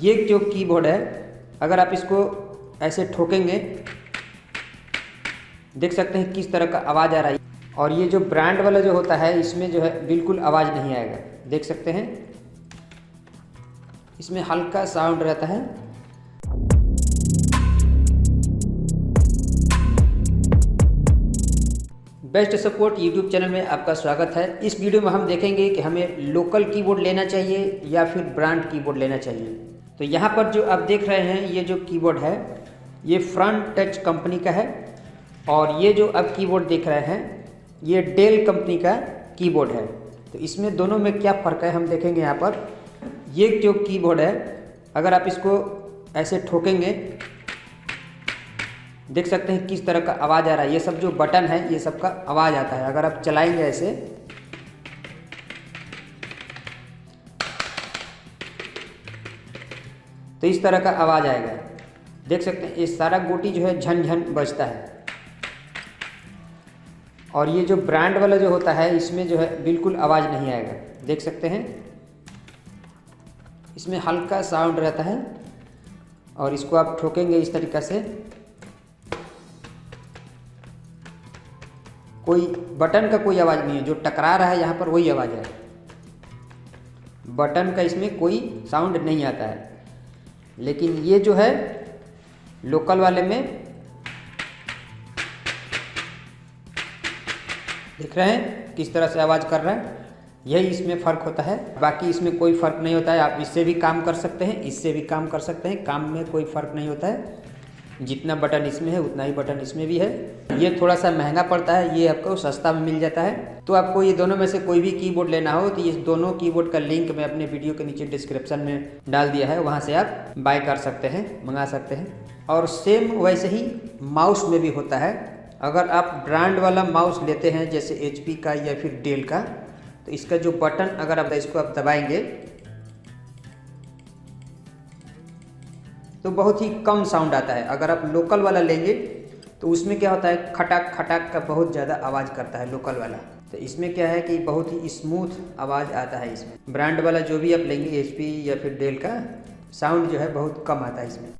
ये जो कीबोर्ड है, अगर आप इसको ऐसे ठोकेंगे, देख सकते हैं किस तरह का आवाज़ आ रहा है। और ये जो ब्रांड वाला जो होता है, इसमें जो है बिल्कुल आवाज़ नहीं आएगा। देख सकते हैं इसमें हल्का साउंड रहता है। बेस्ट सपोर्ट यूट्यूब चैनल में आपका स्वागत है। इस वीडियो में हम देखेंगे कि हमें लोकल कीबोर्ड लेना चाहिए या फिर ब्रांड कीबोर्ड लेना चाहिए। तो यहाँ पर जो आप देख रहे हैं, ये जो कीबोर्ड है ये फ्रंट टच कंपनी का है, और ये जो आप कीबोर्ड देख रहे हैं ये डेल कंपनी का कीबोर्ड है। तो इसमें दोनों में क्या फ़र्क है हम देखेंगे। यहाँ पर ये जो कीबोर्ड है, अगर आप इसको ऐसे ठोकेंगे, देख सकते हैं किस तरह का आवाज़ आ रहा है। ये सब जो बटन है ये सब का आवाज़ आता है। अगर आप चलाएंगे ऐसे, तो इस तरह का आवाज़ आएगा। देख सकते हैं ये सारा गोटी जो है झन झन बजता है। और ये जो ब्रांड वाला जो होता है, इसमें जो है बिल्कुल आवाज़ नहीं आएगा। देख सकते हैं इसमें हल्का साउंड रहता है, और इसको आप ठोकेंगे इस तरीक़ा से, कोई बटन का कोई आवाज़ नहीं है। जो टकरा रहा है यहाँ पर वही आवाज़ है, बटन का इसमें कोई साउंड नहीं आता है। लेकिन ये जो है लोकल वाले में देख रहे हैं किस तरह से आवाज़ कर रहा है। यही इसमें फ़र्क होता है, बाकी इसमें कोई फ़र्क नहीं होता है। आप इससे भी काम कर सकते हैं, इससे भी काम कर सकते हैं, काम में कोई फ़र्क नहीं होता है। जितना बटन इसमें है उतना ही बटन इसमें भी है। ये थोड़ा सा महंगा पड़ता है, ये आपको सस्ता में मिल जाता है। तो आपको ये दोनों में से कोई भी कीबोर्ड लेना हो तो ये दोनों कीबोर्ड का लिंक मैं अपने वीडियो के नीचे डिस्क्रिप्शन में डाल दिया है, वहाँ से आप बाय कर सकते हैं, मंगा सकते हैं। और सेम वैसे ही माउस में भी होता है। अगर आप ब्रांड वाला माउस लेते हैं जैसे HP का या फिर डेल का, तो इसका जो बटन अगर आप इसको आप दबाएंगे तो बहुत ही कम साउंड आता है। अगर आप लोकल वाला लेंगे तो उसमें क्या होता है, खटाक खटाक का बहुत ज़्यादा आवाज़ करता है लोकल वाला। तो इसमें क्या है कि बहुत ही स्मूथ आवाज़ आता है इसमें। ब्रांड वाला जो भी आप लेंगे HP या फिर डेल का, साउंड जो है बहुत कम आता है इसमें।